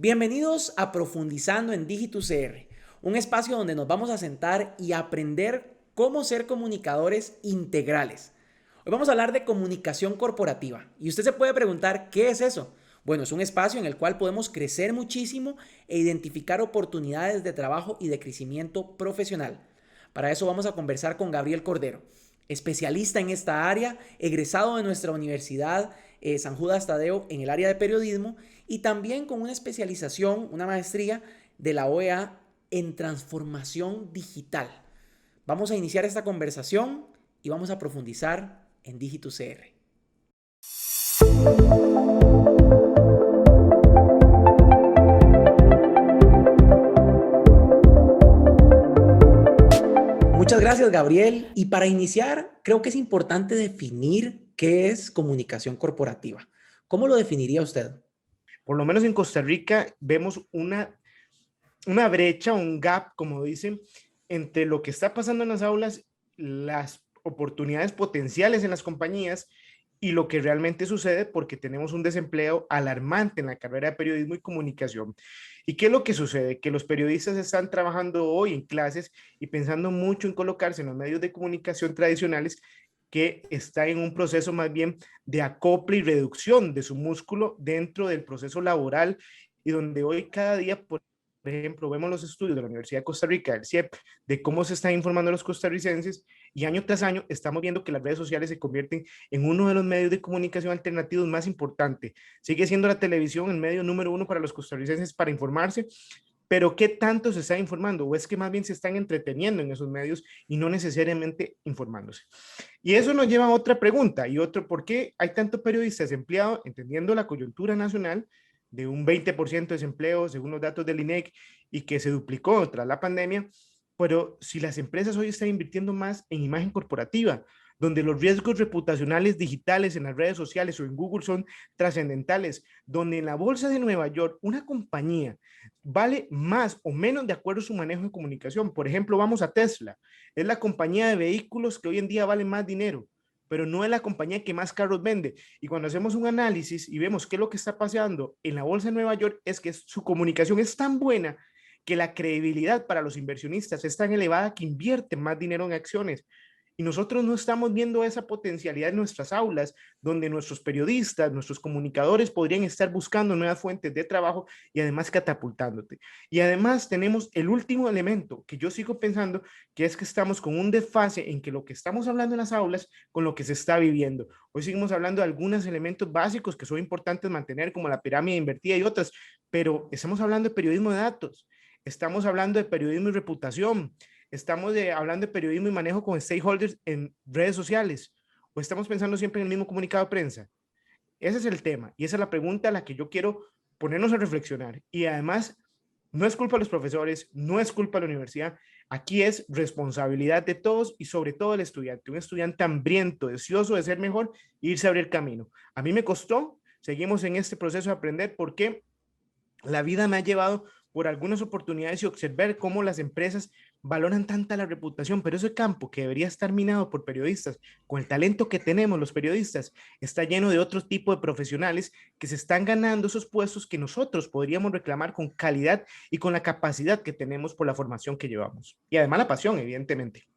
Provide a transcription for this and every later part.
Bienvenidos a Profundizando en Digitus CR, un espacio donde nos vamos a sentar y aprender cómo ser comunicadores integrales. Hoy vamos a hablar de comunicación corporativa y usted se puede preguntar, ¿qué es eso? Bueno, es un espacio en el cual podemos crecer muchísimo e identificar oportunidades de trabajo y de crecimiento profesional. Para eso vamos a conversar con Gabriel Cordero, especialista en esta área, egresado de nuestra universidad San Judas Tadeo en el área de periodismo y también con una especialización, una maestría de la OEA en transformación digital. Vamos a iniciar esta conversación y vamos a profundizar en Digitus CR. Muchas gracias, Gabriel. Y para iniciar, creo que es importante definir qué es comunicación corporativa. ¿Cómo lo definiría usted? Por lo menos en Costa Rica vemos una brecha, un gap, como dicen, entre lo que está pasando en las aulas, las oportunidades potenciales en las compañías y lo que realmente sucede, porque tenemos un desempleo alarmante en la carrera de periodismo y comunicación. ¿Y qué es lo que sucede? Que los periodistas están trabajando hoy en clases y pensando mucho en colocarse en los medios de comunicación tradicionales, que está en un proceso más bien de acople y reducción de su músculo dentro del proceso laboral, y donde hoy cada día, por ejemplo, vemos los estudios de la Universidad de Costa Rica, del CIEP, de cómo se están informando los costarricenses, y año tras año estamos viendo que las redes sociales se convierten en uno de los medios de comunicación alternativos más importantes. Sigue siendo la televisión el medio número uno para los costarricenses para informarse, pero ¿qué tanto se está informando? ¿O es que más bien se están entreteniendo en esos medios y no necesariamente informándose? Y eso nos lleva a otra pregunta y otro: ¿por qué hay tanto periodista desempleado, entendiendo la coyuntura nacional de un 20% de desempleo según los datos del INEC y que se duplicó tras la pandemia? Pero si las empresas hoy están invirtiendo más en imagen corporativa, donde los riesgos reputacionales digitales en las redes sociales o en Google son trascendentales, donde en la bolsa de Nueva York una compañía vale más o menos de acuerdo a su manejo de comunicación. Por ejemplo, vamos a Tesla, es la compañía de vehículos que hoy en día vale más dinero, pero no es la compañía que más carros vende. Y cuando hacemos un análisis y vemos qué es lo que está pasando en la bolsa de Nueva York, es que su comunicación es tan buena que la credibilidad para los inversionistas es tan elevada que invierten más dinero en acciones. Y nosotros no estamos viendo esa potencialidad en nuestras aulas, donde nuestros periodistas, nuestros comunicadores podrían estar buscando nuevas fuentes de trabajo y además catapultándote. Y además tenemos el último elemento que yo sigo pensando, que es que estamos con un desfase en que lo que estamos hablando en las aulas con lo que se está viviendo. Hoy seguimos hablando de algunos elementos básicos que son importantes mantener, como la pirámide invertida y otras, pero estamos hablando de periodismo de datos, estamos hablando de periodismo y reputación, estamos hablando de periodismo y manejo con stakeholders en redes sociales, o estamos pensando siempre en el mismo comunicado de prensa. Ese es el tema y esa es la pregunta a la que yo quiero ponernos a reflexionar. Y además, no es culpa de los profesores, no es culpa de la universidad, aquí es responsabilidad de todos y sobre todo el estudiante, un estudiante hambriento, deseoso de ser mejor e irse a abrir camino. A mí me costó, seguimos en este proceso de aprender, porque la vida me ha llevado por algunas oportunidades y observar cómo las empresas valoran tanta la reputación, pero ese campo que debería estar minado por periodistas, con el talento que tenemos los periodistas, está lleno de otro tipo de profesionales que se están ganando esos puestos que nosotros podríamos reclamar con calidad y con la capacidad que tenemos por la formación que llevamos. Y además la pasión, evidentemente.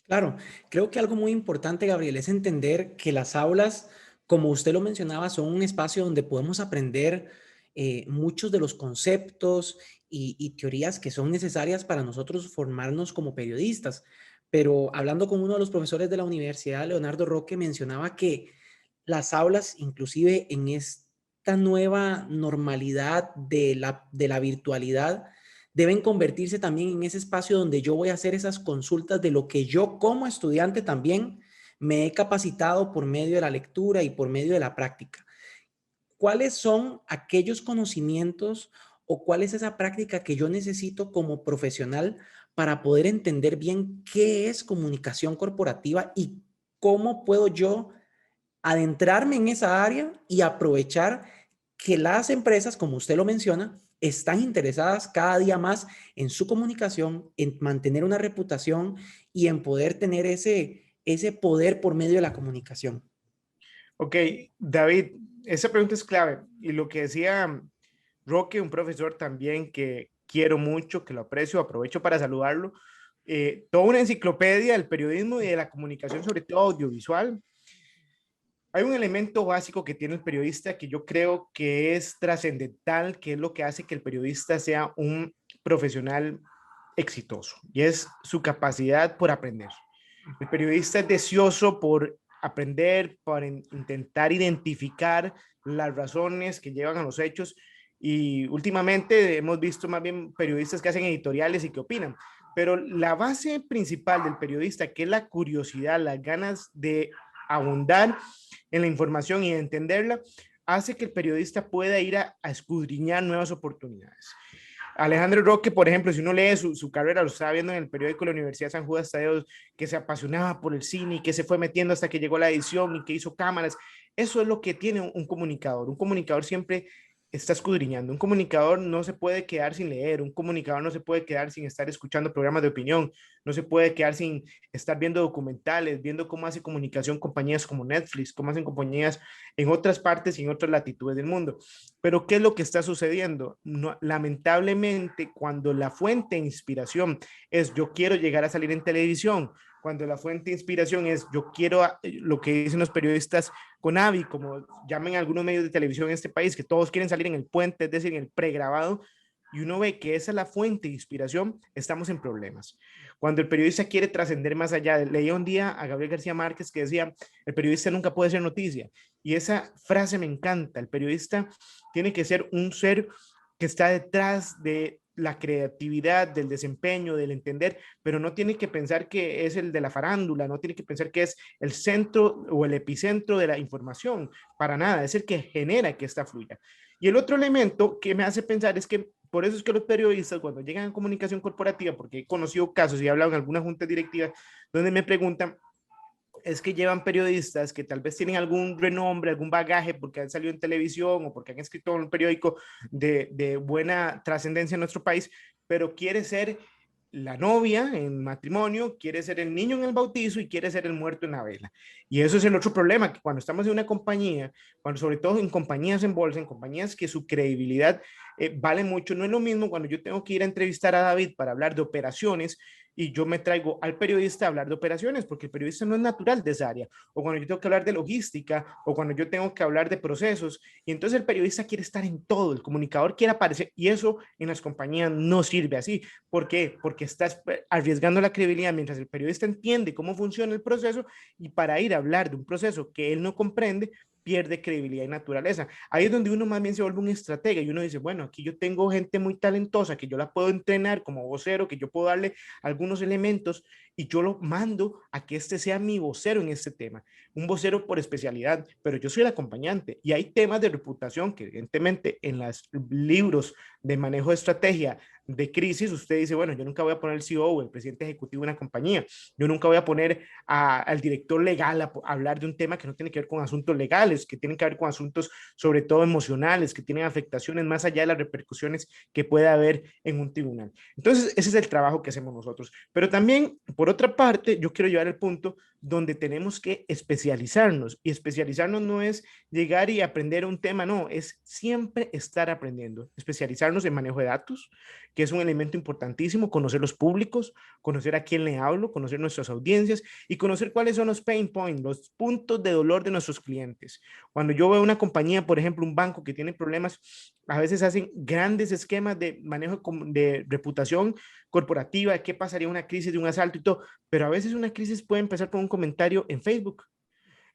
Claro, creo que algo muy importante, Gabriel, es entender que las aulas, como usted lo mencionaba, son un espacio donde podemos aprender muchos de los conceptos y teorías que son necesarias para nosotros formarnos como periodistas. Pero hablando con uno de los profesores de la universidad, Leonardo Roque, mencionaba que las aulas, inclusive en esta nueva normalidad de la virtualidad, deben convertirse también en ese espacio donde yo voy a hacer esas consultas de lo que yo como estudiante también me he capacitado por medio de la lectura y por medio de la práctica. ¿Cuáles son aquellos conocimientos o cuál es esa práctica que yo necesito como profesional para poder entender bien qué es comunicación corporativa y cómo puedo yo adentrarme en esa área y aprovechar que las empresas, como usted lo menciona, están interesadas cada día más en su comunicación, en mantener una reputación y en poder tener ese poder por medio de la comunicación? Ok, David, esa pregunta es clave. Y lo que decía Roque, un profesor también que quiero mucho, que lo aprecio, aprovecho para saludarlo. Toda una enciclopedia del periodismo y de la comunicación, sobre todo audiovisual. Hay un elemento básico que tiene el periodista que yo creo que es trascendental, que es lo que hace que el periodista sea un profesional exitoso, y es su capacidad por aprender. El periodista es deseoso por aprender, por intentar identificar las razones que llevan a los hechos, y últimamente hemos visto más bien periodistas que hacen editoriales y que opinan, pero la base principal del periodista, que es la curiosidad, las ganas de abundar en la información y de entenderla, hace que el periodista pueda ir a escudriñar nuevas oportunidades. Alejandro Roque, por ejemplo, si uno lee su carrera, lo estaba viendo en el periódico de la Universidad de San Judas Tadeo, que se apasionaba por el cine y que se fue metiendo hasta que llegó la edición y que hizo cámaras. Eso es lo que tiene un comunicador. Un comunicador siempre está escudriñando. Un comunicador no se puede quedar sin leer. Un comunicador no se puede quedar sin estar escuchando programas de opinión. No se puede quedar sin estar viendo documentales, viendo cómo hace comunicación compañías como Netflix, cómo hacen compañías en otras partes y en otras latitudes del mundo. Pero ¿qué es lo que está sucediendo? No, lamentablemente, cuando la fuente de inspiración es yo quiero llegar a salir en televisión, cuando la fuente de inspiración es yo quiero, lo que dicen los periodistas con AVI, como llaman algunos medios de televisión en este país, que todos quieren salir en el puente, es decir, en el pregrabado, y uno ve que esa es la fuente de inspiración, estamos en problemas. Cuando el periodista quiere trascender más allá, leía un día a Gabriel García Márquez que decía, el periodista nunca puede ser noticia, y esa frase me encanta. El periodista tiene que ser un ser que está detrás de la creatividad, del desempeño, del entender, pero no tiene que pensar que es el de la farándula, no tiene que pensar que es el centro o el epicentro de la información, para nada, es el que genera que esta fluya. Y el otro elemento que me hace pensar es que por eso es que los periodistas cuando llegan a comunicación corporativa, porque he conocido casos y he hablado en algunas juntas directivas donde me preguntan, es que llevan periodistas que tal vez tienen algún renombre, algún bagaje porque han salido en televisión o porque han escrito en un periódico de buena trascendencia en nuestro país, pero quiere ser la novia en matrimonio, quiere ser el niño en el bautizo y quiere ser el muerto en la vela. Y eso es el otro problema, que cuando estamos en una compañía, cuando sobre todo en compañías en bolsa, en compañías que su credibilidad vale mucho, no es lo mismo cuando yo tengo que ir a entrevistar a David para hablar de operaciones y yo me traigo al periodista a hablar de operaciones, porque el periodista no es natural de esa área, o cuando yo tengo que hablar de logística, o cuando yo tengo que hablar de procesos, y entonces el periodista quiere estar en todo, el comunicador quiere aparecer, y eso en las compañías no sirve así. ¿Por qué? Porque estás arriesgando la credibilidad mientras el periodista entiende cómo funciona el proceso, y para ir a hablar de un proceso que él no comprende, pierde credibilidad y naturaleza. Ahí es donde uno más bien se vuelve un estratega y uno dice, bueno, aquí yo tengo gente muy talentosa que yo la puedo entrenar como vocero, que yo puedo darle algunos elementos y yo lo mando a que este sea mi vocero en este tema, un vocero por especialidad, pero yo soy el acompañante y hay temas de reputación que evidentemente en los libros de manejo de estrategia de crisis, usted dice, bueno, yo nunca voy a poner el CEO o el presidente ejecutivo de una compañía, yo nunca voy a poner al director legal a hablar de un tema que no tiene que ver con asuntos legales, que tienen que ver con asuntos sobre todo emocionales, que tienen afectaciones más allá de las repercusiones que puede haber en un tribunal. Entonces, ese es el trabajo que hacemos nosotros. Pero también, por otra parte, yo quiero llevar el punto donde tenemos que especializarnos, y especializarnos no es llegar y aprender un tema, no, es siempre estar aprendiendo, especializarnos en manejo de datos, que es un elemento importantísimo, conocer los públicos, conocer a quién le hablo, conocer nuestras audiencias y conocer cuáles son los pain points, los puntos de dolor de nuestros clientes. Cuando yo veo una compañía, por ejemplo, un banco que tiene problemas, a veces hacen grandes esquemas de manejo de reputación corporativa, qué pasaría una crisis de un asalto y todo, pero a veces una crisis puede empezar por un comentario en Facebook,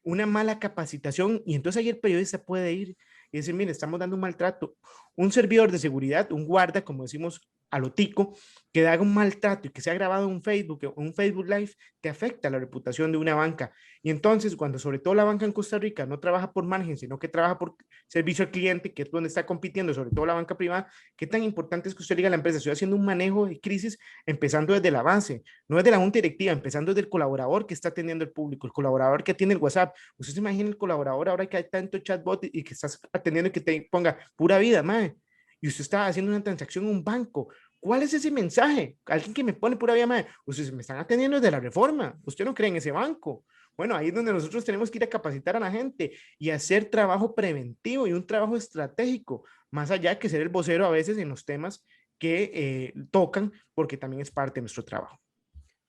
una mala capacitación, y entonces ahí el periodista puede ir y decir, mire, estamos dando un maltrato. Un servidor de seguridad, un guarda, como decimos a lo tico, que haga un maltrato y que sea grabado en Facebook o un Facebook Live, te afecta la reputación de una banca. Y entonces, cuando sobre todo la banca en Costa Rica no trabaja por margen, sino que trabaja por servicio al cliente, que es donde está compitiendo, sobre todo la banca privada, ¿qué tan importante es que usted diga a la empresa, estoy haciendo un manejo de crisis empezando desde la base, no desde la junta directiva, empezando desde el colaborador que está atendiendo el público, el colaborador que tiene el WhatsApp? Usted se imagina el colaborador ahora que hay tanto chatbot y que estás atendiendo y que te ponga pura vida, madre, y usted está haciendo una transacción en un banco. ¿Cuál es ese mensaje? Alguien que me pone pura vida, madre. Ustedes me están atendiendo desde la reforma. Usted no cree en ese banco. Bueno, ahí es donde nosotros tenemos que ir a capacitar a la gente y hacer trabajo preventivo y un trabajo estratégico más allá que ser el vocero a veces en los temas que tocan, porque también es parte de nuestro trabajo.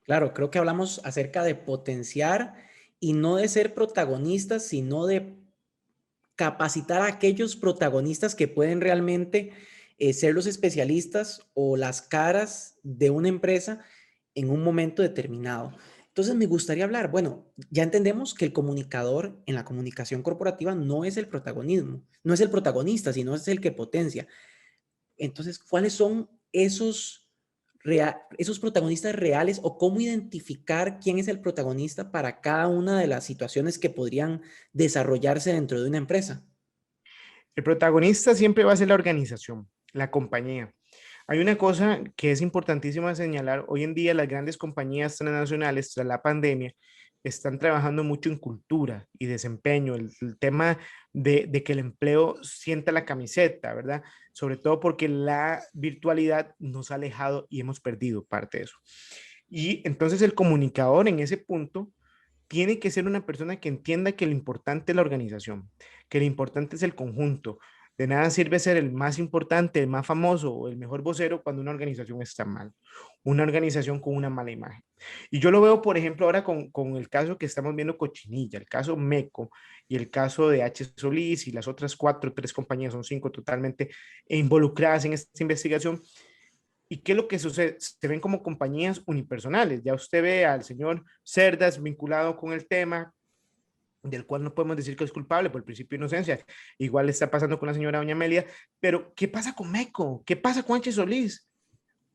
Claro, creo que hablamos acerca de potenciar y no de ser protagonistas, sino de capacitar a aquellos protagonistas que pueden realmente ser los especialistas o las caras de una empresa en un momento determinado. Entonces me gustaría hablar, bueno, ya entendemos que el comunicador en la comunicación corporativa no es el protagonismo, no es el protagonista, sino es el que potencia. Entonces, ¿cuáles son esos protagonistas reales o cómo identificar quién es el protagonista para cada una de las situaciones que podrían desarrollarse dentro de una empresa? El protagonista siempre va a ser la organización, la compañía. Hay una cosa que es importantísima señalar. Hoy en día las grandes compañías transnacionales, tras la pandemia, están trabajando mucho en cultura y desempeño, el tema de que el empleo sienta la camiseta, ¿verdad? Sobre todo porque la virtualidad nos ha alejado y hemos perdido parte de eso. Y entonces el comunicador en ese punto tiene que ser una persona que entienda que lo importante es la organización, que lo importante es el conjunto. De nada sirve ser el más importante, el más famoso o el mejor vocero cuando una organización está mal, una organización con una mala imagen. Y yo lo veo, por ejemplo, ahora con el caso que estamos viendo Cochinilla, el caso MECO y el caso de H. Solís y las otras cuatro, tres compañías, son cinco totalmente involucradas en esta investigación. ¿Y qué es lo que sucede? Se ven como compañías unipersonales. Ya usted ve al señor Cerdas vinculado con el tema, del cual no podemos decir que es culpable por el principio de inocencia. Igual está pasando con la señora Doña Amelia. Pero, ¿qué pasa con MECO? ¿Qué pasa con H. Solís?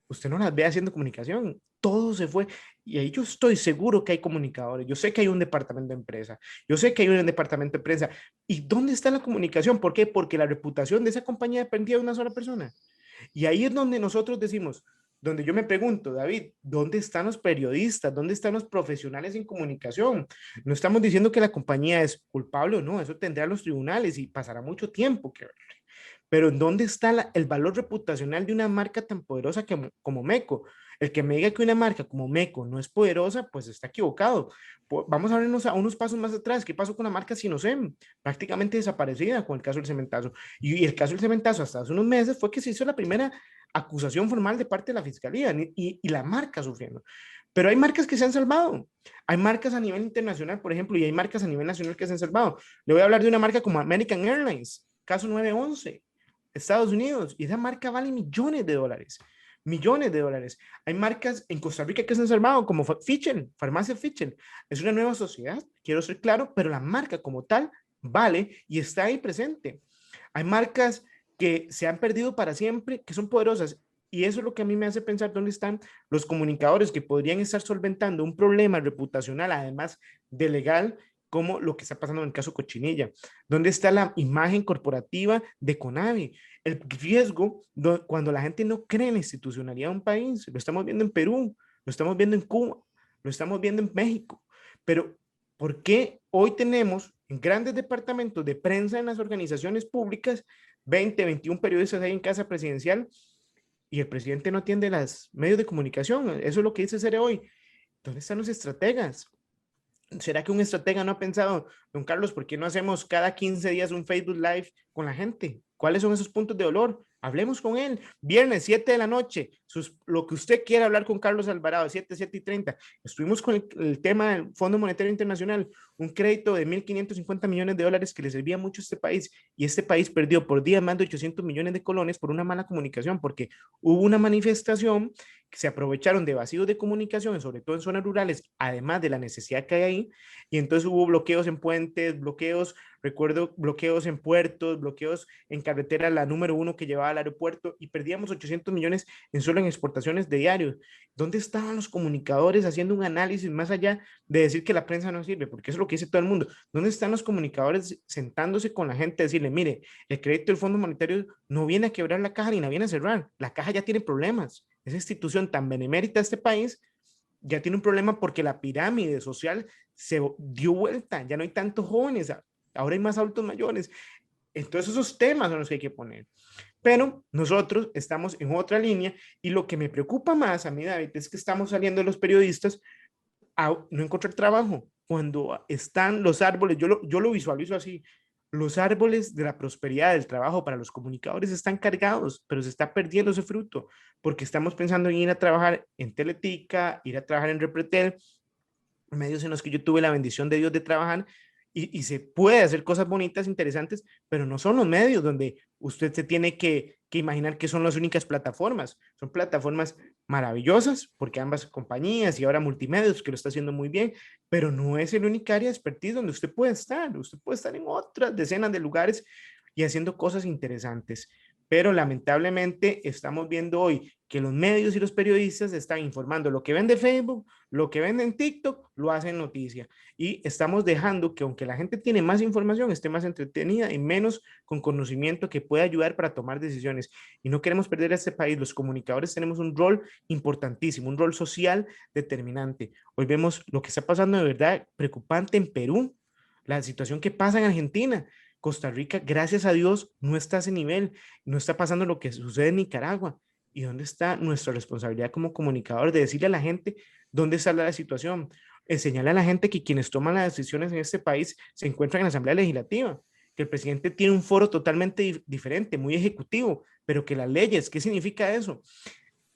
Usted no las ve haciendo comunicación. Todo se fue. Y ahí yo estoy seguro que hay comunicadores. Yo sé que hay un departamento de empresa. Yo sé que hay un departamento de prensa. ¿Y dónde está la comunicación? ¿Por qué? Porque la reputación de esa compañía dependía de una sola persona. Y ahí es donde nosotros decimos, donde yo me pregunto, David, ¿dónde están los periodistas? ¿Dónde están los profesionales en comunicación? No estamos diciendo que la compañía es culpable o no, eso tendrá los tribunales y pasará mucho tiempo que verle. Pero ¿dónde está el valor reputacional de una marca tan poderosa como MECO? El que me diga que una marca como MECO no es poderosa, pues está equivocado. Vamos a vernos a unos pasos más atrás. ¿Qué pasó con la marca Sinosem? Prácticamente desaparecida con el caso del cementazo. Y el caso del cementazo hasta hace unos meses fue que se hizo la primera acusación formal de parte de la fiscalía y la marca sufriendo. Pero hay marcas que se han salvado. Hay marcas a nivel internacional, por ejemplo, y hay marcas a nivel nacional que se han salvado. Le voy a hablar de una marca como American Airlines, caso 911. Estados Unidos, y esa marca vale millones de dólares. Millones de dólares. Hay marcas en Costa Rica que se han salvado, como Fichen, Farmacia Fichen. Es una nueva sociedad, quiero ser claro, pero la marca como tal vale y está ahí presente. Hay marcas que se han perdido para siempre, que son poderosas. Y eso es lo que a mí me hace pensar dónde están los comunicadores que podrían estar solventando un problema reputacional, además de legal, como lo que está pasando en el caso Cochinilla. ¿Dónde está la imagen corporativa de Conavi? El riesgo cuando la gente no cree en la institucionalidad de un país. Lo estamos viendo en Perú, lo estamos viendo en Cuba, lo estamos viendo en México. Pero, ¿por qué hoy tenemos en grandes departamentos de prensa en las organizaciones públicas 20, 21 periodistas ahí en casa presidencial y el presidente no atiende los medios de comunicación? Eso es lo que dice Cere hoy. ¿Dónde están los estrategas? ¿Será que un estratega no ha pensado, don Carlos, por qué no hacemos cada 15 días un Facebook Live con la gente? ¿Cuáles son esos puntos de dolor? Hablemos con él. Viernes, 7 de la noche. Lo que usted quiera hablar con Carlos Alvarado, 7:30. Estuvimos con el tema del Fondo Monetario Internacional, un crédito de 1.550 millones de dólares que le servía mucho a este país. Y este país perdió por día más de 800 millones de colones por una mala comunicación, porque hubo una manifestación que se aprovecharon de vacíos de comunicación, sobre todo en zonas rurales, además de la necesidad que hay ahí, y entonces hubo bloqueos en puentes, recuerdo bloqueos en puertos, bloqueos en carretera, la número 1 que llevaba al aeropuerto, y perdíamos 800 millones en solo en exportaciones de diarios. ¿Dónde estaban los comunicadores haciendo un análisis más allá de decir que la prensa no sirve? Porque eso es lo que dice todo el mundo. ¿Dónde están los comunicadores sentándose con la gente, decirle, mire, el crédito del Fondo Monetario no viene a quebrar la caja ni la viene a cerrar, la caja ya tiene problemas? Esa institución tan benemérita de este país ya tiene un problema porque la pirámide social se dio vuelta, ya no hay tantos jóvenes, ahora hay más adultos mayores. Entonces esos temas son los que hay que poner. Pero nosotros estamos en otra línea y lo que me preocupa más a mí, David, es que estamos saliendo los periodistas a no encontrar trabajo. Cuando están los árboles, yo lo visualizo así, Los árboles de la prosperidad del trabajo para los comunicadores están cargados, pero se está perdiendo ese fruto, porque estamos pensando en ir a trabajar en Teletica, ir a trabajar en Repretel, medios en los que yo tuve la bendición de Dios de trabajar, y se puede hacer cosas bonitas, interesantes, pero no son los medios donde usted se tiene que imaginar que son las únicas plataformas. Son plataformas maravillosas, porque ambas compañías y ahora multimedios que lo está haciendo muy bien, pero no es el único área de expertise donde usted puede estar. Usted puede estar en otras decenas de lugares y haciendo cosas interesantes. Pero lamentablemente estamos viendo hoy que los medios y los periodistas están informando lo que ven de Facebook, lo que ven en TikTok, lo hacen noticia. Y estamos dejando que aunque la gente tiene más información, esté más entretenida y menos con conocimiento que pueda ayudar para tomar decisiones. Y no queremos perder a este país. Los comunicadores tenemos un rol importantísimo, un rol social determinante. Hoy vemos lo que está pasando de verdad preocupante en Perú, la situación que pasa en Argentina. Costa Rica, gracias a Dios, no está a ese nivel, no está pasando lo que sucede en Nicaragua. ¿Y dónde está nuestra responsabilidad como comunicador de decirle a la gente dónde está la situación? Enseñarle a la gente que quienes toman las decisiones en este país se encuentran en la Asamblea Legislativa, que el presidente tiene un foro totalmente diferente, muy ejecutivo, pero que las leyes, ¿qué significa eso?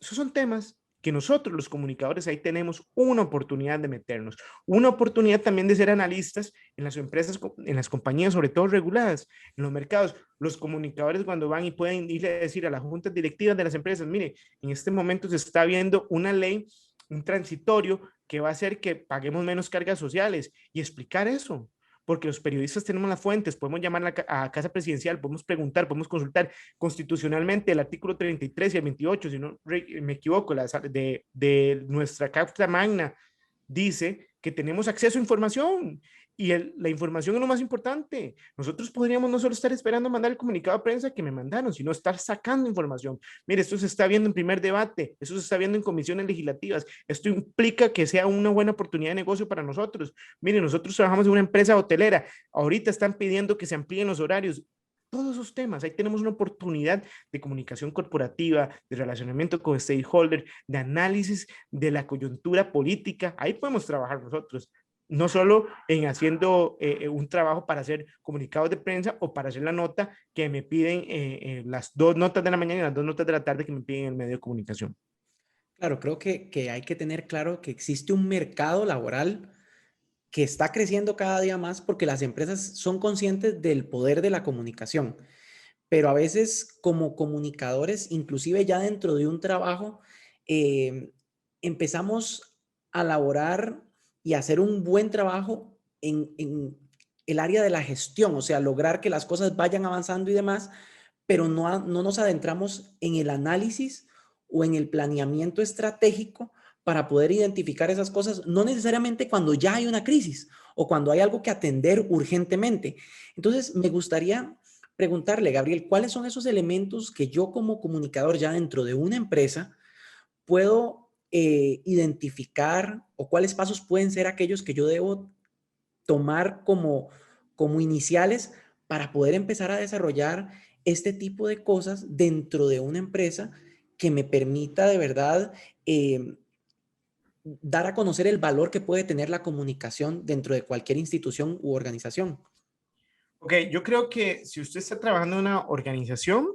Esos son temas que nosotros los comunicadores ahí tenemos una oportunidad de meternos, una oportunidad también de ser analistas en las empresas, en las compañías, sobre todo reguladas, en los mercados. Los comunicadores cuando van y pueden ir a decir a las juntas directivas de las empresas, mire, en este momento se está viendo una ley, un transitorio que va a hacer que paguemos menos cargas sociales y explicar eso, porque los periodistas tenemos las fuentes, podemos llamar a Casa Presidencial, podemos preguntar, podemos consultar constitucionalmente el artículo 33 y el 28, si no me equivoco, de nuestra Carta Magna, dice que tenemos acceso a información y la información es lo más importante. Nosotros podríamos no solo estar esperando mandar el comunicado de prensa que me mandaron, sino estar sacando información. Mire, esto se está viendo en primer debate, eso se está viendo en comisiones legislativas. Esto implica que sea una buena oportunidad de negocio para nosotros. Mire, nosotros trabajamos en una empresa hotelera. Ahorita están pidiendo que se amplíen los horarios. Todos esos temas, ahí tenemos una oportunidad de comunicación corporativa, de relacionamiento con stakeholders, de análisis de la coyuntura política. Ahí podemos trabajar nosotros, no solo en haciendo un trabajo para hacer comunicados de prensa o para hacer la nota que me piden las 2 notas de la mañana y las 2 notas de la tarde que me piden en el medio de comunicación. Claro, creo que hay que tener claro que existe un mercado laboral que está creciendo cada día más porque las empresas son conscientes del poder de la comunicación, pero a veces como comunicadores, inclusive ya dentro de un trabajo, eh, empezamos a laborar y hacer un buen trabajo en el área de la gestión, o sea, lograr que las cosas vayan avanzando y demás, pero no nos adentramos en el análisis o en el planeamiento estratégico para poder identificar esas cosas, no necesariamente cuando ya hay una crisis o cuando hay algo que atender urgentemente. Entonces, me gustaría preguntarle, Gabriel, ¿cuáles son esos elementos que yo como comunicador ya dentro de una empresa puedo identificar o cuáles pasos pueden ser aquellos que yo debo tomar como iniciales para poder empezar a desarrollar este tipo de cosas dentro de una empresa que me permita de verdad dar a conocer el valor que puede tener la comunicación dentro de cualquier institución u organización? Ok, yo creo que si usted está trabajando en una organización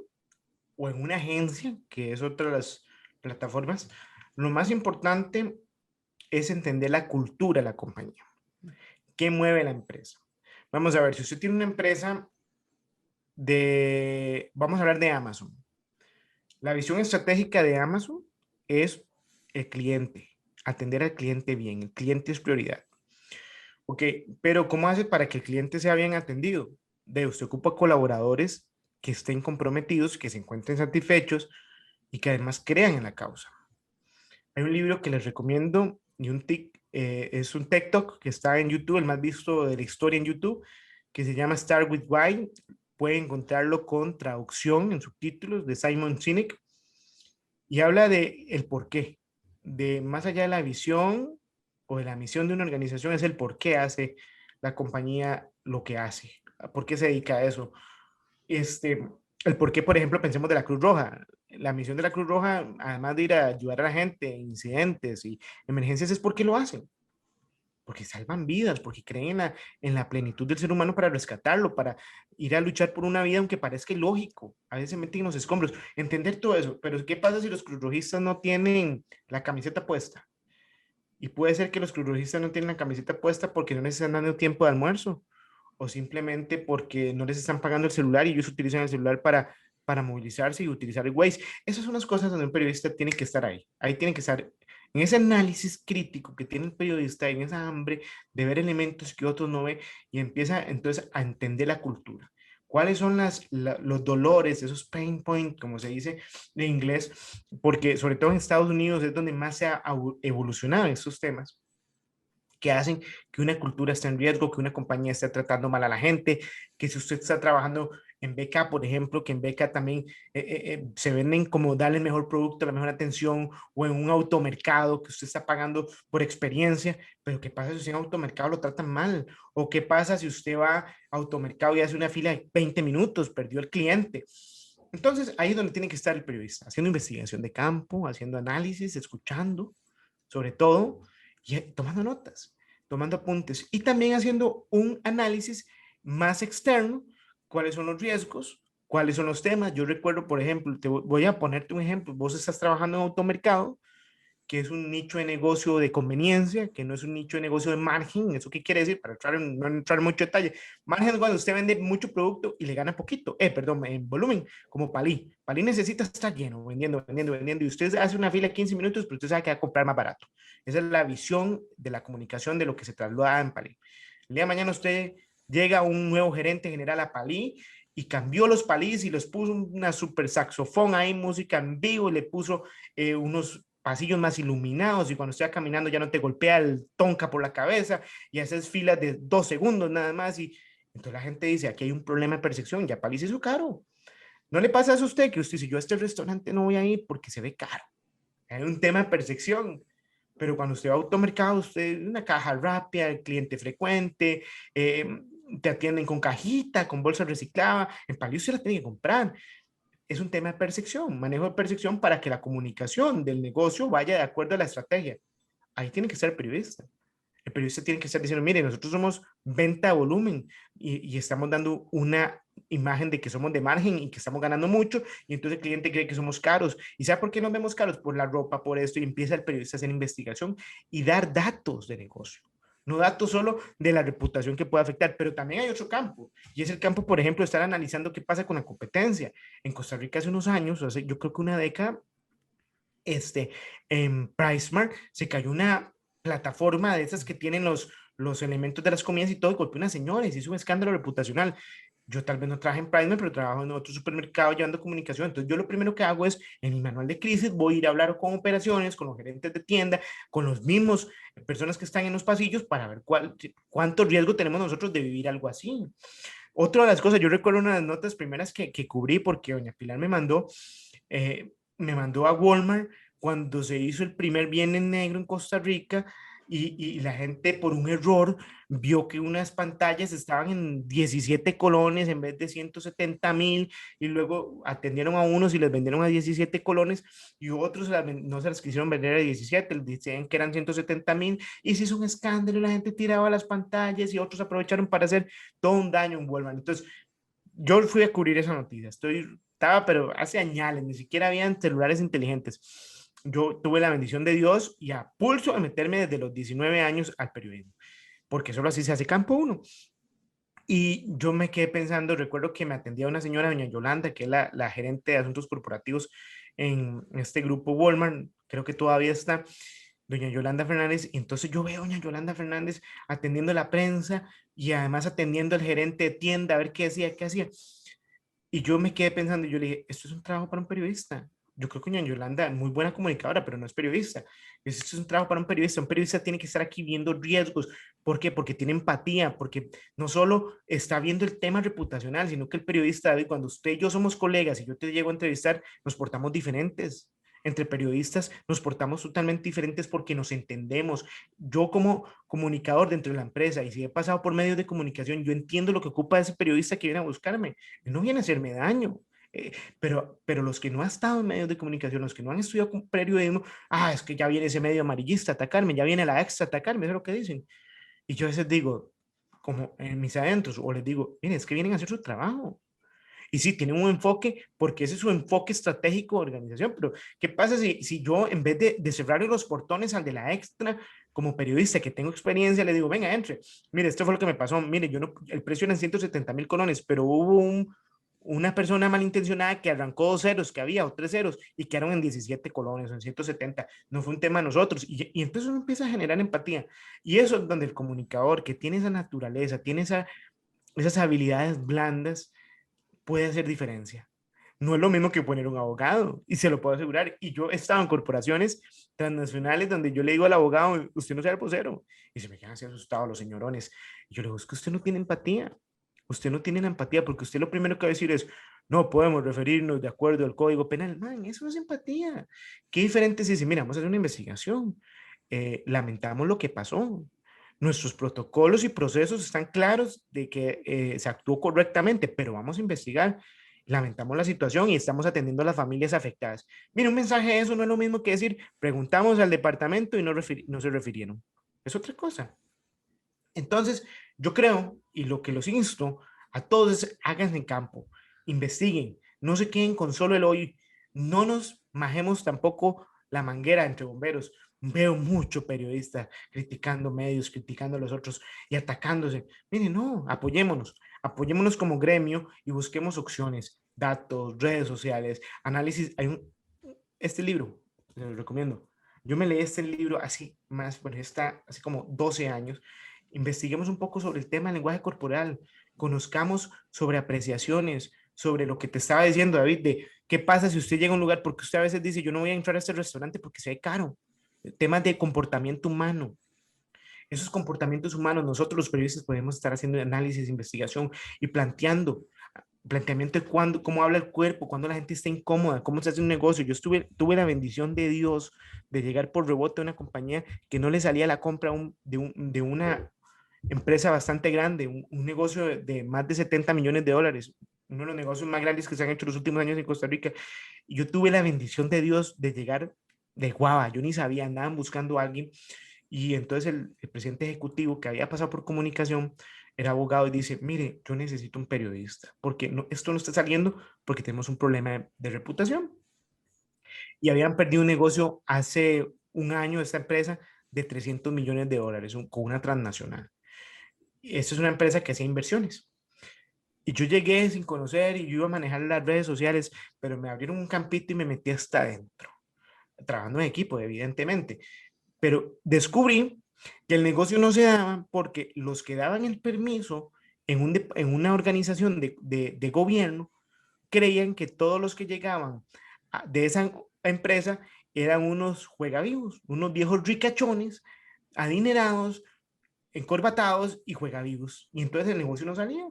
o en una agencia, que es otra de las plataformas, lo más importante es entender la cultura de la compañía. ¿Qué mueve la empresa? Vamos a ver, si usted tiene una empresa vamos a hablar de Amazon. La visión estratégica de Amazon es el cliente, atender al cliente bien. El cliente es prioridad. Ok, pero ¿cómo hace para que el cliente sea bien atendido? Usted ocupa colaboradores que estén comprometidos, que se encuentren satisfechos y que además crean en la causa. Hay un libro que les recomiendo y es un TikTok que está en YouTube, el más visto de la historia en YouTube, que se llama Start with Why. Pueden encontrarlo con traducción en subtítulos de Simon Sinek y habla de el por qué, de más allá de la visión o de la misión de una organización, es el por qué hace la compañía lo que hace, por qué se dedica a eso. El por qué, por ejemplo, pensemos de la Cruz Roja. La misión de la Cruz Roja, además de ir a ayudar a la gente en incidentes y emergencias, es porque lo hacen. porque salvan vidas, porque creen en la plenitud del ser humano para rescatarlo, para ir a luchar por una vida, aunque parezca ilógico. A veces se meten en los escombros. Entender todo eso, pero ¿qué pasa si los cruzrojistas no tienen la camiseta puesta? Y puede ser que los cruzrojistas no tienen la camiseta puesta porque no les están dando tiempo de almuerzo o simplemente porque no les están pagando el celular y ellos utilizan el celular para movilizarse y utilizar el Waze. Esas son las cosas donde un periodista tiene que estar ahí. Ahí tiene que estar en ese análisis crítico que tiene el periodista, en esa hambre de ver elementos que otros no ven y empieza entonces a entender la cultura. ¿Cuáles son los dolores, esos pain points, como se dice en inglés? Porque sobre todo en Estados Unidos es donde más se ha evolucionado en estos temas que hacen que una cultura esté en riesgo, que una compañía esté tratando mal a la gente, que si usted está trabajando en beca, por ejemplo, que en beca también se venden como darle el mejor producto, la mejor atención, o en un automercado que usted está pagando por experiencia, pero ¿qué pasa si usted en automercado lo tratan mal? ¿O qué pasa si usted va a automercado y hace una fila de 20 minutos, perdió el cliente? Entonces, ahí es donde tiene que estar el periodista, haciendo investigación de campo, haciendo análisis, escuchando, sobre todo, y tomando notas, tomando apuntes y también haciendo un análisis más externo, cuáles son los riesgos, cuáles son los temas. Yo recuerdo, por ejemplo, te voy a ponerte un ejemplo, vos estás trabajando en automercado, que es un nicho de negocio de conveniencia, que no es un nicho de negocio de margen. ¿Eso qué quiere decir? Para no entrar en mucho detalle. Margen es cuando usted vende mucho producto y le gana poquito, perdón, en volumen, como Palí. Palí necesita estar lleno, vendiendo, vendiendo, vendiendo, y usted hace una fila de 15 minutos, pero usted sabe que va a comprar más barato. Esa es la visión de la comunicación de lo que se traslada en Palí. El día de mañana usted llega un nuevo gerente general a Palí y cambió los palís y les puso una super saxofón ahí, música en vivo, y le puso unos pasillos más iluminados y cuando estés caminando ya no te golpea el tonka por la cabeza y haces filas de 2 segundos nada más y entonces la gente dice, aquí hay un problema de percepción, ya París es caro. ¿No le pasa eso a usted que usted dice, yo a este restaurante no voy a ir porque se ve caro? Hay un tema de percepción. Pero cuando usted va a automercado, usted una caja rápida, el cliente frecuente, te atienden con cajita, con bolsa reciclada, en Palís usted la tiene que comprar. Es un tema de percepción, manejo de percepción para que la comunicación del negocio vaya de acuerdo a la estrategia. Ahí tiene que ser el periodista. El periodista tiene que estar diciendo, mire, nosotros somos venta a volumen y estamos dando una imagen de que somos de margen y que estamos ganando mucho y entonces el cliente cree que somos caros. ¿Y sabe por qué nos vemos caros? Por la ropa, por esto, y empieza el periodista a hacer investigación y dar datos de negocio. No datos solo de la reputación que puede afectar, pero también hay otro campo, y es el campo, por ejemplo, de estar analizando qué pasa con la competencia. En Costa Rica hace unos años, hace, yo creo que una década, en PriceMart se cayó una plataforma de esas que tienen los elementos de las comidas y todo, y golpeó a una señora y se hizo un escándalo reputacional. Yo tal vez no trabajo en PriceMart, pero trabajo en otro supermercado llevando comunicación. Entonces, yo lo primero que hago es, en mi manual de crisis, voy a ir a hablar con operaciones, con los gerentes de tienda, con los mismos personas que están en los pasillos para ver cuánto riesgo tenemos nosotros de vivir algo así. Otra de las cosas, yo recuerdo una de las notas primeras que cubrí porque doña Pilar me mandó a Walmart cuando se hizo el primer Viernes Negro en Costa Rica y la gente por un error vio que unas pantallas estaban en 17 colones en vez de 170,000 y luego atendieron a unos y les vendieron a 17 colones y otros no se las quisieron vender a 17, decían que eran 170,000 y se hizo un escándalo y la gente tiraba las pantallas y otros aprovecharon para hacer todo un daño en Walmart. Entonces, yo fui a cubrir esa noticia, estaba, pero hace años, ni siquiera habían celulares inteligentes. Yo tuve la bendición de Dios y a pulso de meterme desde los 19 años al periodismo, porque solo así se hace campo uno. Y yo me quedé pensando, recuerdo que me atendía una señora, doña Yolanda, que es la gerente de asuntos corporativos en este grupo Walmart, creo que todavía está, doña Yolanda Fernández, y entonces yo veo a doña Yolanda Fernández atendiendo la prensa y además atendiendo al gerente de tienda a ver qué hacía, qué hacía. Y yo me quedé pensando, y yo le dije, esto es un trabajo para un periodista. Yo creo que doña Yolanda, muy buena comunicadora, pero no es periodista. Esto es un trabajo para un periodista. Un periodista tiene que estar aquí viendo riesgos. ¿Por qué? Porque tiene empatía, porque no solo está viendo el tema reputacional, sino que el periodista, David, cuando usted y yo somos colegas y yo te llego a entrevistar, nos portamos diferentes. Entre periodistas nos portamos totalmente diferentes porque nos entendemos. Yo como comunicador dentro de la empresa y si he pasado por medios de comunicación, yo entiendo lo que ocupa ese periodista que viene a buscarme. No viene a hacerme daño. Pero los que no han estado en medios de comunicación, los que no han estudiado periodismo, es que ya viene ese medio amarillista a atacarme, ya viene la extra a atacarme, eso es lo que dicen. Y yo a veces digo, como en mis adentros, o les digo, miren, es que vienen a hacer su trabajo. Y sí, tienen un enfoque, porque ese es su enfoque estratégico de organización, pero ¿qué pasa si yo, en vez de cerrarle los portones al de la extra, como periodista que tengo experiencia, le digo, venga, entre, mire, esto fue lo que me pasó, mire, yo no, el precio eran 170,000 colones, pero hubo una persona malintencionada que arrancó 2 ceros que había, o 3 ceros, y quedaron en 17 colones, o en 170, no fue un tema de nosotros, y entonces uno empieza a generar empatía, y eso es donde el comunicador, que tiene esa naturaleza, tiene esas habilidades blandas, puede hacer diferencia. No es lo mismo que poner un abogado, y se lo puedo asegurar. Y yo he estado en corporaciones transnacionales donde yo le digo al abogado, usted no sea el vocero, y se me quedan así asustados los señorones. Y yo le digo, es que usted no tiene empatía. Usted no tiene la empatía porque usted lo primero que va a decir es, no podemos referirnos de acuerdo al código penal. Man, eso no es empatía. Qué diferente es decir, mira, vamos a hacer una investigación. Lamentamos lo que pasó. Nuestros protocolos y procesos están claros de que se actuó correctamente, pero vamos a investigar. Lamentamos la situación y estamos atendiendo a las familias afectadas. Mira, un mensaje de eso no es lo mismo que decir, preguntamos al departamento y no se refirieron. Es otra cosa. Entonces, yo creo, y lo que los insto a todos es, háganse en campo, investiguen, no se queden con solo el hoy, no nos majemos tampoco la manguera entre bomberos. Veo mucho periodista criticando medios, criticando a los otros y atacándose. Miren, no, apoyémonos como gremio y busquemos opciones, datos, redes sociales, análisis. Este libro, se lo recomiendo. Yo me leí este libro así más, bueno, está así como 12 años. Investiguemos un poco sobre el tema del lenguaje corporal, conozcamos sobre apreciaciones, sobre lo que te estaba diciendo David, de qué pasa si usted llega a un lugar, porque usted a veces dice, yo no voy a entrar a este restaurante porque se ve caro. Temas de comportamiento humano. Esos comportamientos humanos, nosotros los periodistas podemos estar haciendo análisis, investigación y planteamiento de cuándo, cómo habla el cuerpo, cuando la gente está incómoda, cómo se hace un negocio. Tuve la bendición de Dios de llegar por rebote a una compañía que no le salía la compra de una empresa bastante grande, un negocio de más de 70 millones de dólares, uno de los negocios más grandes que se han hecho los últimos años en Costa Rica. Y yo tuve la bendición de Dios de llegar de guava, yo ni sabía, andaban buscando a alguien y entonces el presidente ejecutivo que había pasado por comunicación era abogado y dice, mire, yo necesito un periodista porque no, esto no está saliendo porque tenemos un problema de reputación. Y habían perdido un negocio hace un año esta empresa de 300 millones de dólares con una transnacional. Esta es una empresa que hacía inversiones. Y yo llegué sin conocer y yo iba a manejar las redes sociales, pero me abrieron un campito y me metí hasta adentro, trabajando en equipo, evidentemente. Pero descubrí que el negocio no se daba porque los que daban el permiso en una organización de gobierno creían que todos los que llegaban de esa empresa eran unos juegavivos, unos viejos ricachones, adinerados, encorbatados y juegavivos. Y entonces el negocio no salía.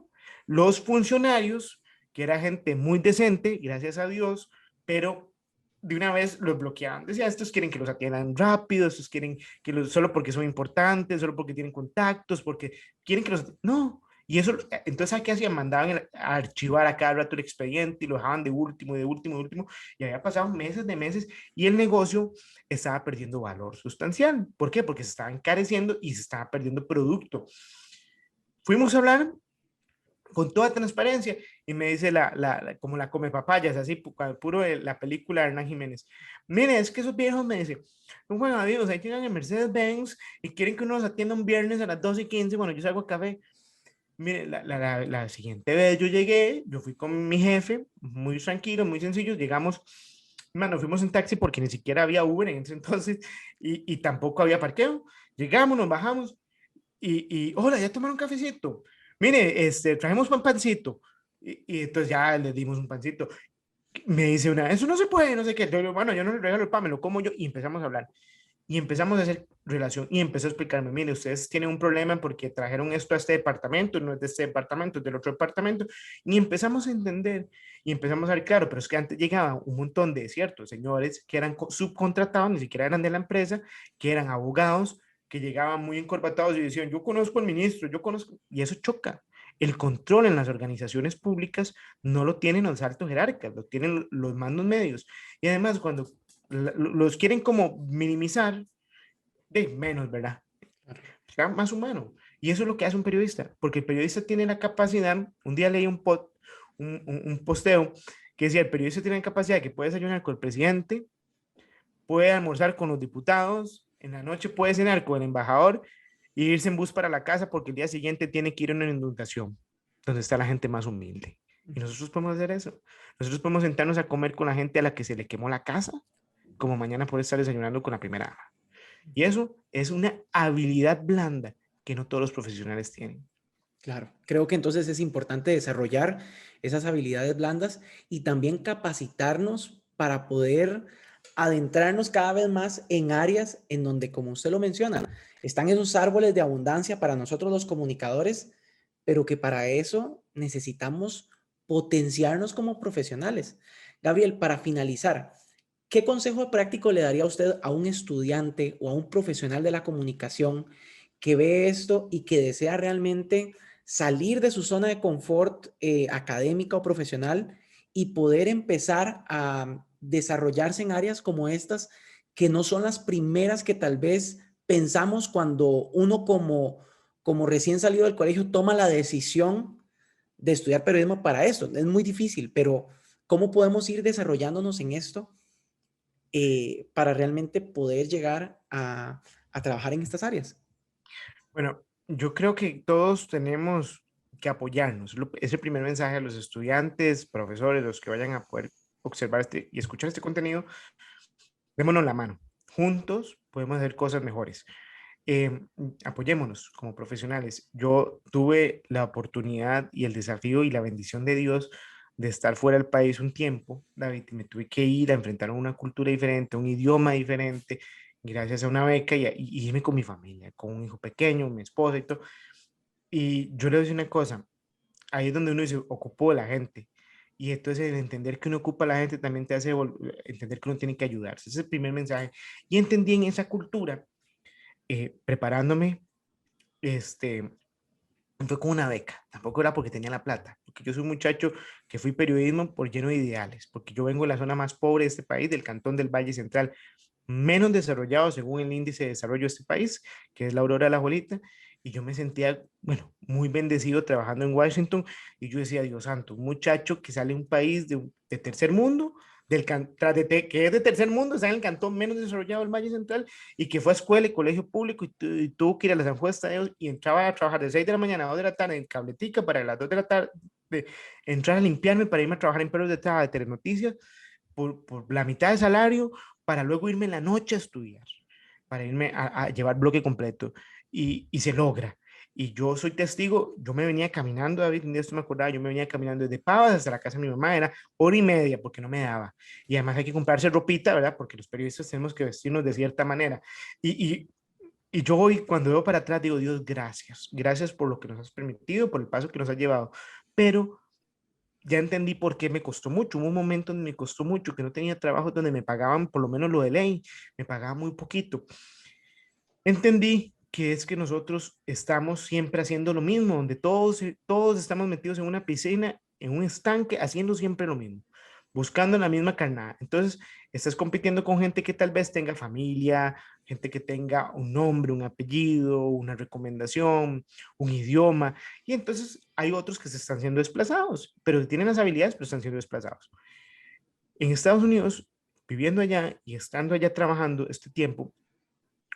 Los funcionarios, que era gente muy decente, gracias a Dios, pero de una vez los bloqueaban. Decía, estos quieren que los atiendan rápido, estos quieren que los, solo porque son importantes, solo porque tienen contactos, porque quieren que los... No. Y eso, entonces, ¿qué hacían? Mandaban a archivar a cada rato el expediente y lo dejaban de último, de último, de último. Y había pasado meses de meses y el negocio estaba perdiendo valor sustancial. ¿Por qué? Porque se estaba encareciendo y se estaba perdiendo producto. Fuimos a hablar con toda transparencia y me dice como la come papayas, así puro de la película de Hernán Jiménez. Mire, es que esos viejos me dicen, no juegan amigos, ahí llegan en Mercedes-Benz y quieren que uno los atienda un viernes a las 12:15, bueno, yo salgo a café. Mire, la siguiente vez yo llegué, yo fui con mi jefe, muy tranquilo, muy sencillo, llegamos, nos fuimos en taxi porque ni siquiera había Uber en ese entonces y tampoco había parqueo. Llegamos, nos bajamos hola, ya tomaron un cafecito. Mire, trajimos un pancito. Y entonces ya le dimos un pancito. Me dice una, eso no se puede, no sé qué. Yo, bueno, yo no le regalo el pan, me lo como yo. Y empezamos a hablar. Y empezamos a hacer relación. Y empezó a explicarme, mire, ustedes tienen un problema porque trajeron esto a este departamento, no es de este departamento, es del otro departamento. Y empezamos a entender. Y empezamos a ver, claro, pero es que antes llegaban un montón de ciertos señores que eran subcontratados, ni siquiera eran de la empresa, que eran abogados, que llegaban muy encorbatados y decían, yo conozco al ministro, yo conozco, y eso choca. El control en las organizaciones públicas no lo tienen los altos jerarcas, lo tienen los mandos medios. Y además, cuando los quieren como minimizar, de menos, ¿verdad? sea más humano. Y eso es lo que hace un periodista, porque el periodista tiene la capacidad, un día leí un posteo que decía, el periodista tiene la capacidad de que puede desayunar con el presidente, puede almorzar con los diputados, en la noche puede cenar con el embajador e irse en bus para la casa porque el día siguiente tiene que ir a una inundación, donde está la gente más humilde. Y nosotros podemos hacer eso. Nosotros podemos sentarnos a comer con la gente a la que se le quemó la casa, como mañana puede estar desayunando con la primera dama. Y eso es una habilidad blanda que no todos los profesionales tienen. Claro, creo que entonces es importante desarrollar esas habilidades blandas y también capacitarnos para poder adentrarnos cada vez más en áreas en donde, como usted lo menciona, están esos árboles de abundancia para nosotros los comunicadores, pero que para eso necesitamos potenciarnos como profesionales. Gabriel, para finalizar, ¿qué consejo práctico le daría usted a un estudiante o a un profesional de la comunicación que ve esto y que desea realmente salir de su zona de confort académica o profesional y poder empezar a desarrollarse en áreas como estas, que no son las primeras que tal vez pensamos cuando uno como recién salido del colegio toma la decisión de estudiar periodismo para esto? Es muy difícil, pero ¿cómo podemos ir desarrollándonos en esto para realmente poder llegar a trabajar en estas áreas? Bueno, yo creo que todos tenemos que apoyarnos. Es el primer mensaje a los estudiantes, profesores, los que vayan a poder observar y escuchar este contenido. Démonos la mano. Juntos podemos hacer cosas mejores. Eh, Apoyémonos como profesionales. Yo tuve la oportunidad y el desafío y la bendición de Dios de estar fuera del país un tiempo, David, y me tuve que ir a enfrentar a una cultura diferente, un idioma diferente, gracias a una beca y irme con mi familia, con un hijo pequeño, mi esposa y todo. Y yo le voy a decir una cosa, ahí es donde uno dice, ocupó a la gente. Y entonces el entender que uno ocupa a la gente también te hace entender que uno tiene que ayudarse. Ese es el primer mensaje. Y entendí en esa cultura, preparándome, este, fue con una beca, tampoco era porque tenía la plata, porque yo soy un muchacho que fui periodismo por lleno de ideales, porque yo vengo de la zona más pobre de este país, del cantón del Valle Central, menos desarrollado según el índice de desarrollo de este país, que es la Aurora de la Jolita, y yo me sentía, bueno, muy bendecido trabajando en Washington, y yo decía, Dios santo, un muchacho que sale de un país de tercer mundo, que es de tercer mundo, está en el cantón menos desarrollado del Valle Central, y que fue a escuela y colegio público, y tuvo que ir a la San Juan de Dios, y entraba a trabajar de 6 de la mañana a 2 de la tarde en Cabletica, para las 2 de la tarde, entrar a limpiarme para irme a trabajar en Perros de Telenoticias, por la mitad de salario, para luego irme en la noche a estudiar, para irme a llevar bloque completo. Y se logra. Y yo soy testigo, yo me venía caminando, David, un día esto me acordaba, yo me venía caminando desde Pavas hasta la casa de mi mamá, era hora y media porque no me daba. Y además hay que comprarse ropita, ¿verdad? Porque los periodistas tenemos que vestirnos de cierta manera. Y, y, y yo hoy, cuando veo para atrás, digo, Dios, gracias. Gracias por lo que nos has permitido, por el paso que nos has llevado. Pero ya entendí por qué me costó mucho. Hubo un momento donde me costó mucho, que no tenía trabajo donde me pagaban por lo menos lo de ley, me pagaban muy poquito. Entendí que es que nosotros estamos siempre haciendo lo mismo, donde todos estamos metidos en una piscina, en un estanque, haciendo siempre lo mismo, buscando la misma carnada. Entonces, estás compitiendo con gente que tal vez tenga familia, gente que tenga un nombre, un apellido, una recomendación, un idioma, y entonces hay otros que se están siendo desplazados, pero que tienen las habilidades, pero están siendo desplazados. En Estados Unidos, viviendo allá y estando allá trabajando este tiempo,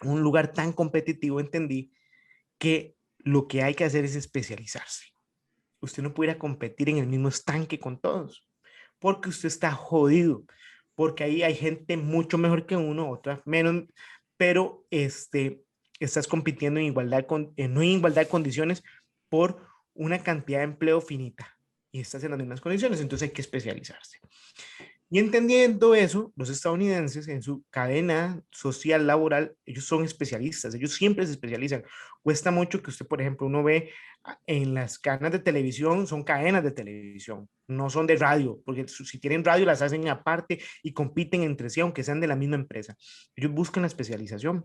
un lugar tan competitivo, entendí que lo que hay que hacer es especializarse. Usted no puede ir a competir en el mismo estanque con todos, porque usted está jodido, porque ahí hay gente mucho mejor que uno, otra menos, pero estás compitiendo en igualdad, no en igualdad de condiciones por una cantidad de empleo finita y estás en las mismas condiciones, entonces hay que especializarse. Y entendiendo eso, los estadounidenses en su cadena social laboral, ellos son especialistas, ellos siempre se especializan. Cuesta mucho que usted, por ejemplo, uno ve en las cadenas de televisión, son cadenas de televisión, no son de radio, porque si tienen radio las hacen aparte y compiten entre sí, aunque sean de la misma empresa. Ellos buscan la especialización.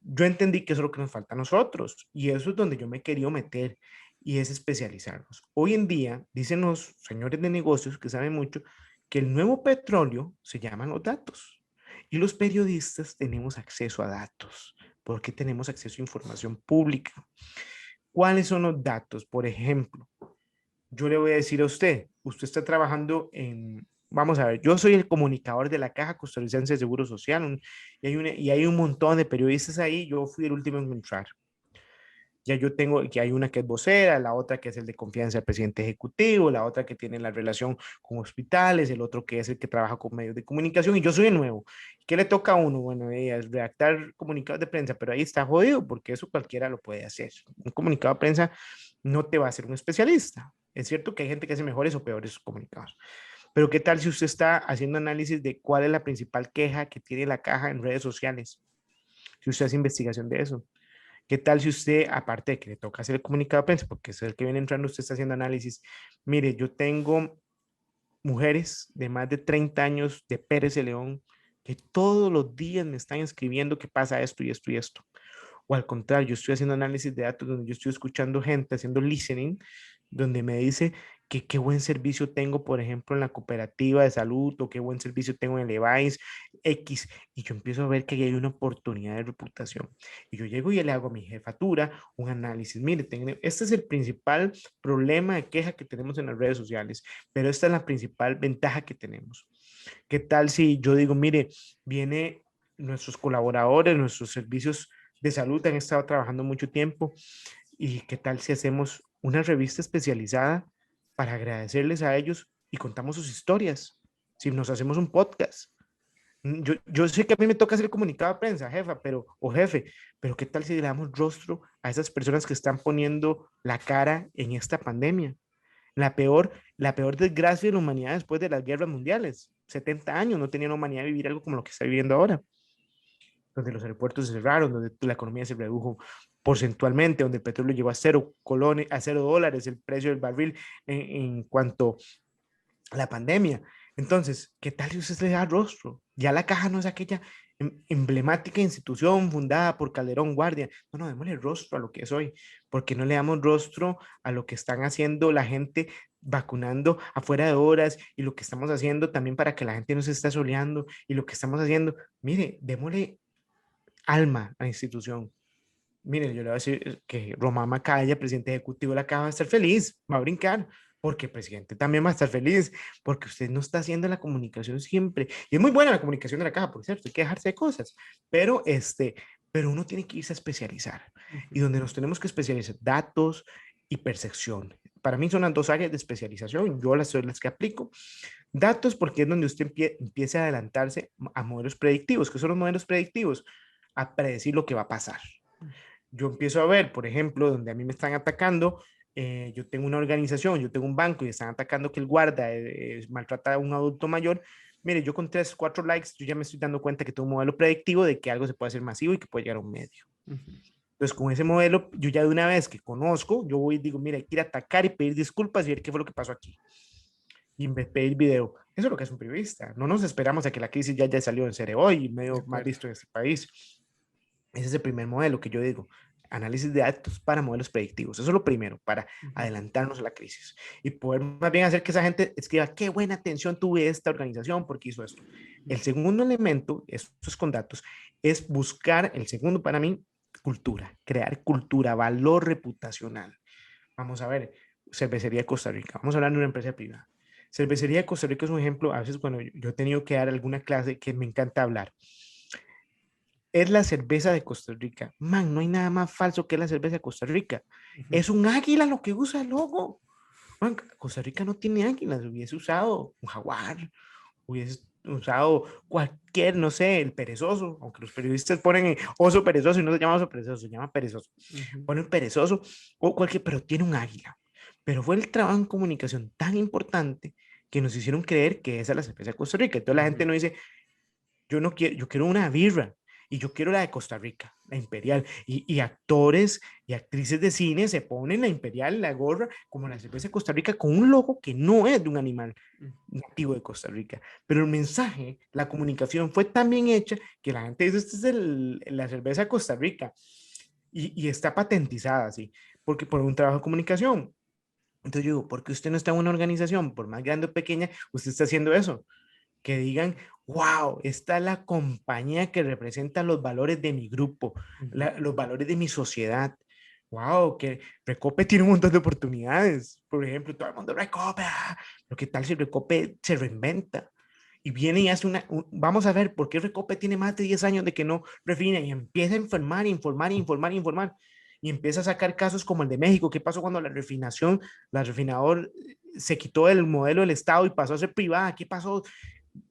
Yo entendí que eso es lo que nos falta a nosotros y eso es donde yo me he querido meter y es especializarnos. Hoy en día, dicen los señores de negocios que saben mucho, que el nuevo petróleo se llaman los datos y los periodistas tenemos acceso a datos porque tenemos acceso a información pública. ¿Cuáles son los datos? Por ejemplo, yo le voy a decir a usted, usted está trabajando en, vamos a ver, yo soy el comunicador de la Caja Costarricense de Seguro Social y hay un montón de periodistas ahí, yo fui el último en entrar. Ya yo tengo, que hay una que es vocera, la otra que es el de confianza del presidente ejecutivo, la otra que tiene la relación con hospitales, el otro que es el que trabaja con medios de comunicación y yo soy el nuevo. ¿Qué le toca a uno? Bueno, es redactar comunicados de prensa, pero ahí está jodido porque eso cualquiera lo puede hacer. Un comunicado de prensa no te va a hacer un especialista. Es cierto que hay gente que hace mejores o peores comunicados. Pero ¿qué tal si usted está haciendo análisis de cuál es la principal queja que tiene la caja en redes sociales? Si usted hace investigación de eso. ¿Qué tal si usted, aparte de que le toca hacer el comunicado de prensa, porque es el que viene entrando, usted está haciendo análisis? Mire, yo tengo mujeres de más de 30 años de Pérez de León que todos los días me están escribiendo que pasa esto y esto y esto. O al contrario, yo estoy haciendo análisis de datos donde yo estoy escuchando gente, haciendo listening, donde me dice que qué buen servicio tengo, por ejemplo, en la cooperativa de salud o qué buen servicio tengo en el EVAIS X. Y yo empiezo a ver que hay una oportunidad de reputación. Y yo llego y le hago a mi jefatura un análisis. Mire, este es el principal problema de queja que tenemos en las redes sociales, pero esta es la principal ventaja que tenemos. ¿Qué tal si yo digo, mire, viene nuestros colaboradores, nuestros servicios de salud han estado trabajando mucho tiempo y qué tal si hacemos una revista especializada para agradecerles a ellos y contamos sus historias? Si nos hacemos un podcast. Yo sé que a mí me toca hacer el comunicado de prensa, jefa, o jefe, pero ¿qué tal si le damos rostro a esas personas que están poniendo la cara en esta pandemia? La peor desgracia de la humanidad después de las guerras mundiales. 70 años no tenía la humanidad vivir algo como lo que está viviendo ahora, donde los aeropuertos se cerraron, donde la economía se redujo porcentualmente, donde el petróleo llegó a a $0 el precio del barril en cuanto a la pandemia. Entonces, ¿qué tal si usted le da rostro? Ya la caja no es aquella emblemática institución fundada por Calderón Guardia. No, no, démosle rostro a lo que es hoy, porque no le damos rostro a lo que están haciendo la gente vacunando afuera de horas y lo que estamos haciendo también para que la gente no se esté soleando y lo que estamos haciendo. Mire, démosle alma a la institución. Miren, yo le voy a decir que Román Macaya, presidente ejecutivo de la Caja, va a estar feliz, va a brincar, porque el presidente también va a estar feliz, porque usted no está haciendo la comunicación siempre. Y es muy buena la comunicación de la Caja, por cierto, hay que dejarse de cosas, pero, pero uno tiene que irse a especializar. Y donde nos tenemos que especializar, datos y percepción. Para mí son las dos áreas de especialización, yo soy las que aplico. Datos porque es donde usted empieza a adelantarse a modelos predictivos. ¿Qué son los modelos predictivos? A predecir lo que va a pasar. Yo empiezo a ver, por ejemplo, donde a mí me están atacando, yo tengo una organización, yo tengo un banco y están atacando que el guarda maltrata a un adulto mayor. Mire, yo con 3, 4 likes, yo ya me estoy dando cuenta que tengo un modelo predictivo de que algo se puede hacer masivo y que puede llegar a un medio. Entonces, con ese modelo, yo ya de una vez que conozco, yo voy y digo, mira, hay que ir a atacar y pedir disculpas y ver qué fue lo que pasó aquí. Y pedir video. Eso es lo que es un periodista. No nos esperamos a que la crisis ya salió en serio hoy, medio más visto en este país. Ese es el primer modelo que yo digo. Análisis de datos para modelos predictivos. Eso es lo primero, para adelantarnos a la crisis. Y poder más bien hacer que esa gente escriba qué buena atención tuve esta organización porque hizo esto. El segundo elemento, esto es con datos, es buscar, el segundo para mí, cultura. Crear cultura, valor reputacional. Vamos a ver, Cervecería de Costa Rica. Vamos a hablar de una empresa privada. Cervecería de Costa Rica es un ejemplo, a veces cuando yo he tenido que dar alguna clase que me encanta hablar es la cerveza de Costa Rica. Man, no hay nada más falso que la cerveza de Costa Rica. Es un águila lo que usa el logo. Man, Costa Rica no tiene águilas. Hubiese usado un jaguar, hubiese usado cualquier, no sé, el perezoso, aunque los periodistas ponen oso perezoso y no se llama oso perezoso, se llama perezoso. Ponen perezoso o cualquier, pero tiene un águila. Pero fue el trabajo en comunicación tan importante que nos hicieron creer que esa es la cerveza de Costa Rica. Entonces la gente no dice, yo no quiero, yo quiero una birra y yo quiero la de Costa Rica, la imperial. Y actores y actrices de cine se ponen la imperial, la gorra, como la cerveza de Costa Rica, con un logo que no es de un animal nativo de Costa Rica. Pero el mensaje, la comunicación fue tan bien hecha que la gente dice, esta es la cerveza de Costa Rica. Y está patentizada, ¿sí? Porque por un trabajo de comunicación. Entonces yo digo, ¿por qué usted no está en una organización, por más grande o pequeña, usted está haciendo eso? que digan, wow, esta es la compañía que representa los valores de mi grupo, Ujú. los valores de mi sociedad. Wow, que Recope tiene un montón de oportunidades. Por ejemplo, todo el mundo Recope. Pero ¿qué tal si Recope se reinventa? Y viene y hace vamos a ver por qué Recope tiene más de 10 años de que no refina y empieza a informar, informar, informar, informar. Y empieza a sacar casos como el de México. ¿Qué pasó cuando la refinador se quitó del modelo del Estado y pasó a ser privada? ¿Qué pasó?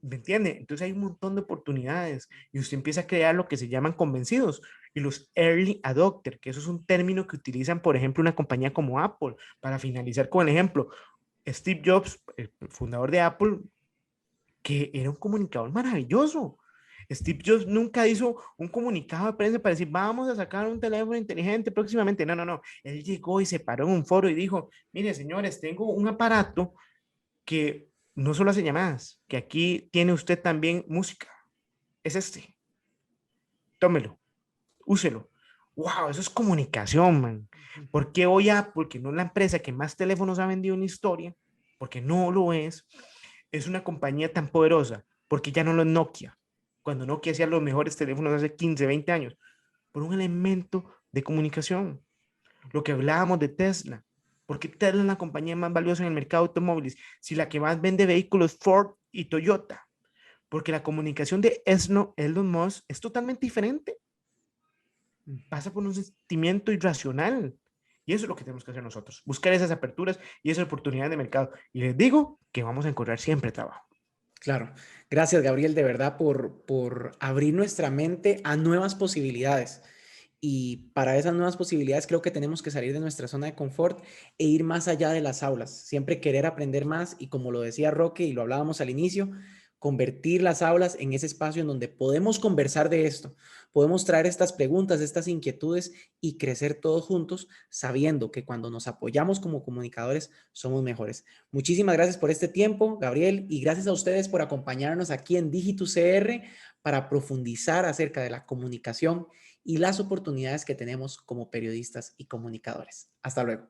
¿Me entiende? Entonces hay un montón de oportunidades y usted empieza a crear lo que se llaman convencidos y los early adopter, que eso es un término que utilizan, por ejemplo, una compañía como Apple. Para finalizar con el ejemplo, Steve Jobs, el fundador de Apple, que era un comunicador maravilloso. Steve Jobs nunca hizo un comunicado de prensa para decir, vamos a sacar un teléfono inteligente próximamente. No, no, no. Él llegó y se paró en un foro y dijo, mire, señores, tengo un aparato que no solo hace llamadas, que aquí tiene usted también música. Es este. Tómelo, úselo. Wow, eso es comunicación, man. ¿Por qué hoy Apple, porque no es la empresa que más teléfonos ha vendido en la historia, porque no lo es una compañía tan poderosa? Porque ya no lo es Nokia. Cuando Nokia hacía los mejores teléfonos hace 15, 20 años, por un elemento de comunicación. Lo que hablábamos de Tesla. ¿Por qué Tesla es la compañía más valiosa en el mercado de automóviles? Si la que más vende vehículos es Ford y Toyota. Porque la comunicación de Elon Musk es totalmente diferente. Pasa por un sentimiento irracional. Y eso es lo que tenemos que hacer nosotros. Buscar esas aperturas y esas oportunidades de mercado. Y les digo que vamos a encontrar siempre trabajo. Claro. Gracias, Gabriel, de verdad, por abrir nuestra mente a nuevas posibilidades. Y para esas nuevas posibilidades creo que tenemos que salir de nuestra zona de confort e ir más allá de las aulas. Siempre querer aprender más y como lo decía Roque y lo hablábamos al inicio, convertir las aulas en ese espacio en donde podemos conversar de esto, podemos traer estas preguntas, estas inquietudes y crecer todos juntos sabiendo que cuando nos apoyamos como comunicadores somos mejores. Muchísimas gracias por este tiempo, Gabriel, y gracias a ustedes por acompañarnos aquí en Digitus CR para profundizar acerca de la comunicación y las oportunidades que tenemos como periodistas y comunicadores. Hasta luego.